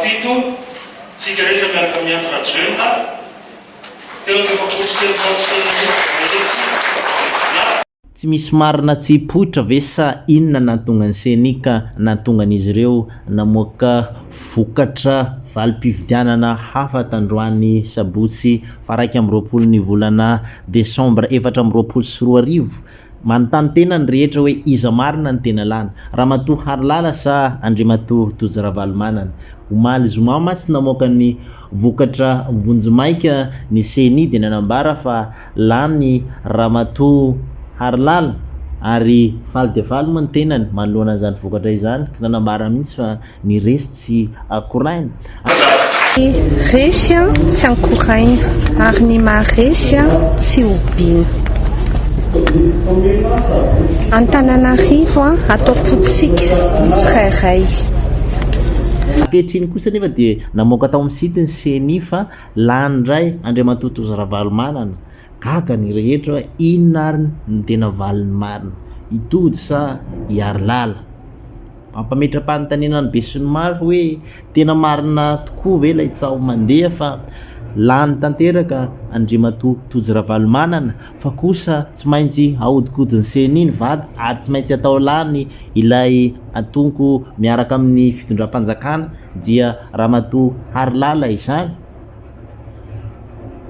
fahafito sika rehetra miaraka miandro rajeuna tena tsy misy marina tsy poitra ve sa inona nahatonga ny senika nahatongan'izy ireo namoaka vokatra valim-pividianana hafa tandroany sabotsy fa 20 ny volana desambra 2024 manontany tena ny rehetra hoe iza marina ny tena lana Ramatoa Harilala sa Andriamatoa Tojiravalomanana omaly zomama tsy namoaka ny vokatra vonjomaika ny seni dia nanambara fa lany Ramatoa Harilala ary faly dia faly moa ny tenany manoloana izany vokatra izany ka nanambara mihitsy fa ny resy tsy akoraina resy tsy ankoraina ary ny maharesy tsy obiana Antananarivo atao potsika tsirairay ankehitriny kosa nefa dia namoaka tao amin'ny site ny seni fa lany ndray Andriamatoa Tojiravalomanana gaga ny rehetra hoe inona ary ny tena valiny marina itody sa Harilala mampametra-panontaniana ny be sy ny maro hoe tena marina tokoa ve ilay tsao mandeha fa lany tanteraka Andriamatoa Tojiravalomanana fa kosa tsy maintsy ahodikodiny seni ny vady ary tsy maintsy atao lany ilay atonko miaraka amin'ny fitondram-panjakana dia Ramatoa Harilala izany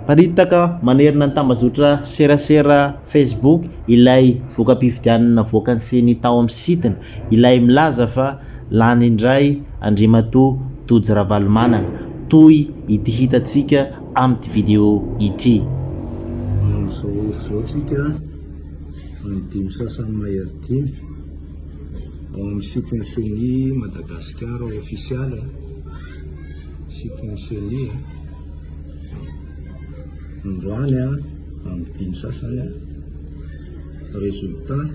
paritaka manerina ny tambazotra serasera Facebook ilay voka-pividianana voaka ny seni tao amin'ny sitiny ilay milaza fa lany indray Andriamatoa Tojiravalomanana toy ity hitatsika amin'ny video ity zao tsika amin'ny sasany mahery ao amin'ny sitiny seni Madagasikara official sitiny seni androany amin'ny dimy sasany résultat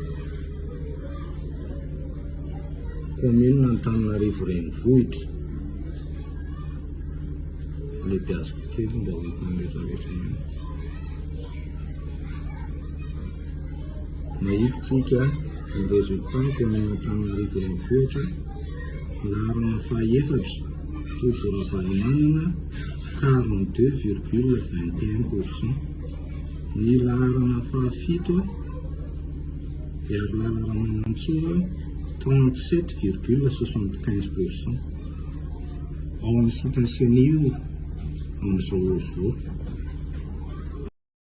commune Antananarivo renivohitra le piazoko kely mba hoitanrehetrarehetra mahifitsika ny résultat commune Antananarivo renivohitra laharana fahaefatra Tojiravalomanana 42,21%. Ny laharana fahafito Harilala Ramanantsoa 37,75%. Ao amin'ny sitiny senio amin'izao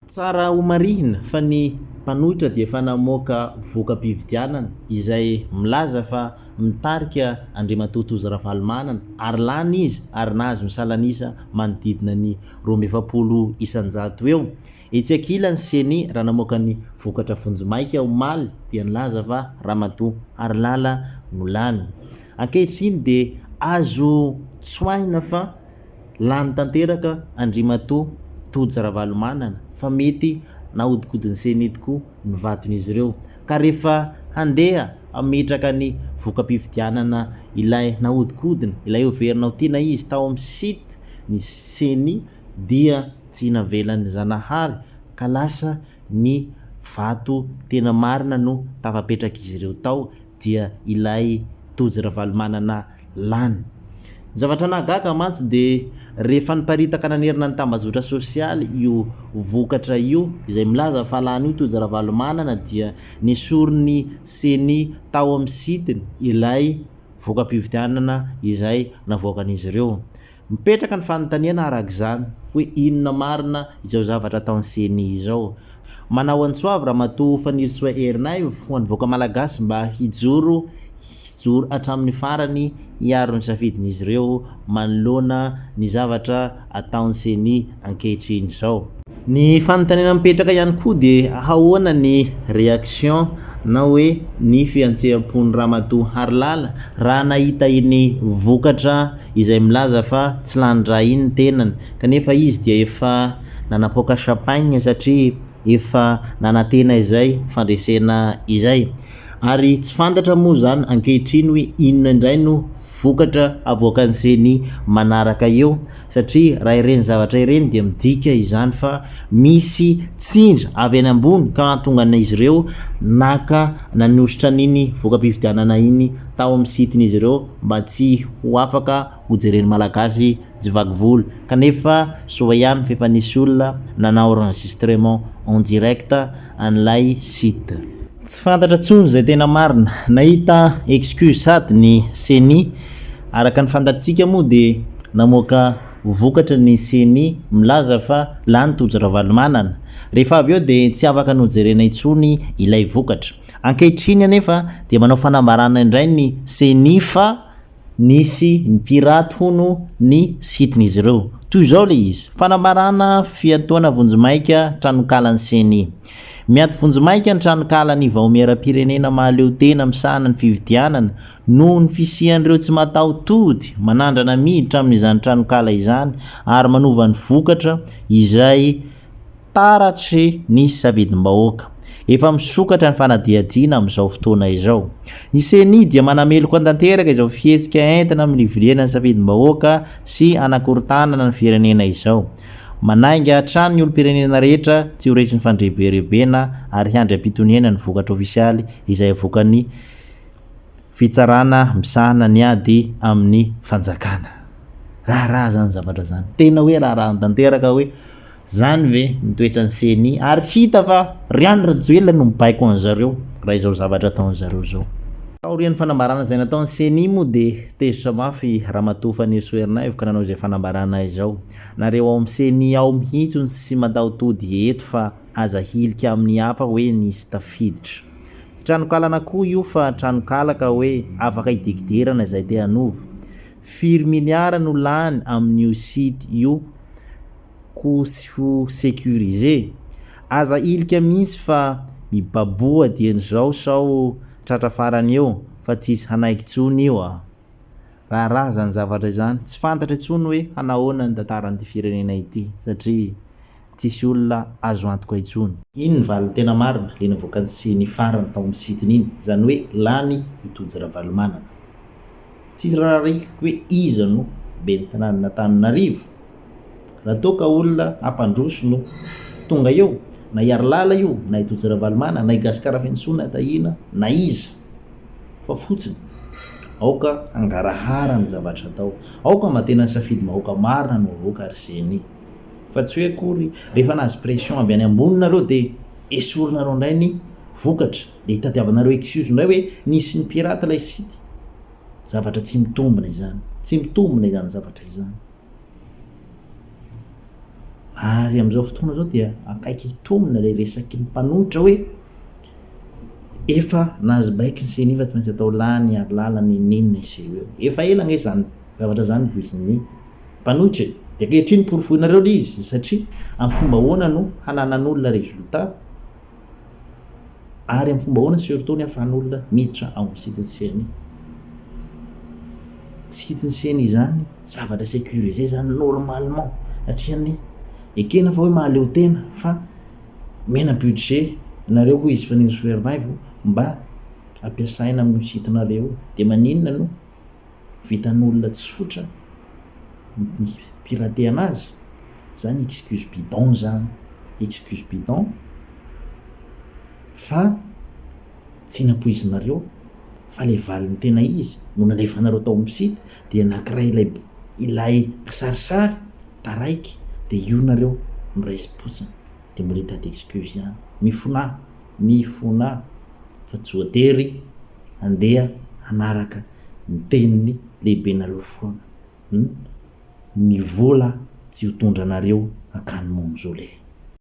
tsara ho marihina fa ny mpanohitra dia efa namoaka voka-pividianana izay milaza fa mitarika Andriamatoa Tojiravalomanana ary lany izy ary nahazo misalanisa manodidina ny 20 isanjato eo etsy ankilany seni raha namoaka ny vokatra vonjomaika omaly dia nilaza fa Ramatoa Harilala no lany ankehitriny dia azo tsoahina fa lany tanteraka Andriamatoa Tojiravalomanana fa mety nahodikodiny seni tokoa ny vaton'izy ireo ka rehefa handeha ametraka ny voka-pividianana ilay nahodikodina ilay overinao tena izy tao amin'ny site ny seni dia tsy navelany Zanahary ka lasa ny vato tena marina no tafapetraka izy ireo tao dia ilay Tojiravalomanana lany zavatra nahagaga mantsy dia rehefa niparitaka nanerina ny tambazotra sosialy io vokatra io izay milaza fa lany io Tojiravalomanana dia nesoriny seni tao amin'ny sitiny ilay voka-pividianana izay navoakan'izy ireo mipetraka ny fanontaniana arak'izany hoe inona marina izao zavatra ataon'ny seni izao manao antsoavy Ramatoa Fanirisoa Erinay ho an'ny voaka malagasy mba hijoro hatramin'ny farany hiaro ny safidin'izy ireo manoloana ny zavatra ataon'ny seni ankehitriny izao ny fanontaniana mipetraka ihany koa dia ahoana ny réaction na hoe ny fiantsehampon'ny Ramatoa Harilala raha nahita iny vokatra izay milaza fa tsy landra iny tenany kanefa izy dia efa nanapoaka champagne satria efa nanantena izay fandresena izay ary tsy fantatra moa zany ankehitriny hoe inona indray no vokatra avoakanseny manaraka eo satria raha ireny zavatra ireny dia midika izany fa misy tsindra avy any ambony ka nahatonga an'izy ireo naka nanositra n'iny voka-pifidianana iny tao amin'ny sitin'izy ireo mba tsy ho afaka hojereny malagasy jivaky volo kanefa soa ihany fa efa nisy olona nanao enregistrement en direct an'ilay site. Tsy fantatra tsony zay tena marina nahita excuse sady ny CENI araka ny fantatsika moa dia namoaka vokatra ny CENI milaza fa lany tojo-ravalomanana rehefa avy eo dia tsy afaka nojerena intsony ilay vokatra. Ankehitriny anefa dia manao fanambarana indray ny CENI fa nisy ny pirate hono ny sitin'izy ireo. Toy izao le izy fanambarana fiatoana vonjimaika tranokalan'ny CENI. Miato vonjimaika ny tranokalan'ny vahomeram-pirenena mahaleo tena misahana ny fividianana noho ny fisian'ireo tsy mataho-tody manandrana miditra amin'izany tranokala izany ary manova ny vokatra izay taratry ny safidim-bahoaka. Efa misokatra ny fanadihadiana amin'izao fotoana izao. Ny CENI dia manameloko an-tanteraka izao fihetsika entana amin'ny livoriana ny safidim-bahoaka sy anakorontanana ny firenena izao. Manainga hatrany ny olo-pirenena rehetra tsy ho resy ny fandreberebena ary hiandry ampitoniana ny vokatra ofisialy izay avoakan'ny fitsarana misahana ny ady amin'ny fanjakana. Raha zany zavatra zany tena hoe raha tanteraka hoe zany ve mitoetra ny CENI ary hita fa Riano Rajoelina no mibaiko an'zareo raha izao zavatra ataon'zareo zao. Taorian'ny fanambarana izay nataon'ny CENI moa dia tezitra mafy Ramatoa Fanny Soerinaivo ka nanao izay fanambarana izao. Nareo ao amin'ny CENI ao mihitsy ny tsy mataho-tody eto fa aza hilika amin'ny hafa hoe nisy tafiditra. Tranokalana koa io fa tranokalaka hoe afaka hidikidirana izay te hanovo. 4 miliara no lany amin'io site io ko ho sécurisé. Aza ilika mihitsy fa mibaboa dian'izao sao tratra farany eo fa tsisy hanaiky tsony io a. Raha zany zavatra izany tsy fantatra tsony hoe hanahoana ny tantaran'ity firenena ity satria tsisy olona azo antoka intsony. Iny ny valo tena marina le navoakan'ny CENI farany tao amin'ny sitiny iny zany hoe lany itojo ravalomanana. Tsisy raha raiky hoe iza no ben'ny tanàna Antananarivo raha toa ka olona ampandroso no tonga eo na Iarlala io na itojo ravalomanana na Gasikara Fiantsonana tahina na iza fa fotsiny aoka angarahara ny zavatra atao aoka matena safidy-bahoaka marina no avoaka ary CENI fa tsy hoe akory rehefa nazy pression avy any ambonina dia esorinareo indray ny vokatra dia hitadiavanareo excuse indray hoe nisy ny pirate ilay site. Zavatra tsy mitombina izany, tsy mitombina izany zavatra izany. Ary amin'izao fotoana zao dia akaiky hitombina ilay resaky ny mpanohitra hoe efa nazy baiko ny CENI fa tsy maintsy atao lany ary lalany ninona izy eo. Efa ela nge zany zavatra zany voisin'ny mpanohitra dia ankehitriny porofoinareo le izy satria amin'ny fomba ahoana no hananan'olona resultat ary amin'ny fomba ahoana surtout ny ahafahan'olona miditra ao amin'ny site CENI. Site CENI zany zavatra sécurisé zany normalement satria ny ekena fa hoe mahaleo tena fa mena budget nareo koa izy Fanny Soerinaivo mba ampiasaina amin'ny sitinareo dia maninona no vitan'olona tsotra ny pirateana azy zany excuse bidon zany excuse bidon fa tsy napoizinareo fa le valiny tena izy no nalefanareo tao amin'ny site dia nakiray ilay kisarisary taraiky dia io nareo miresy potsiny dia mbola hitady excuse ihany mifona fa tsy voatery andeha hanaraka ny teniny lehibe nareo foana ny vola tsy ho tondranareo akany mono zao le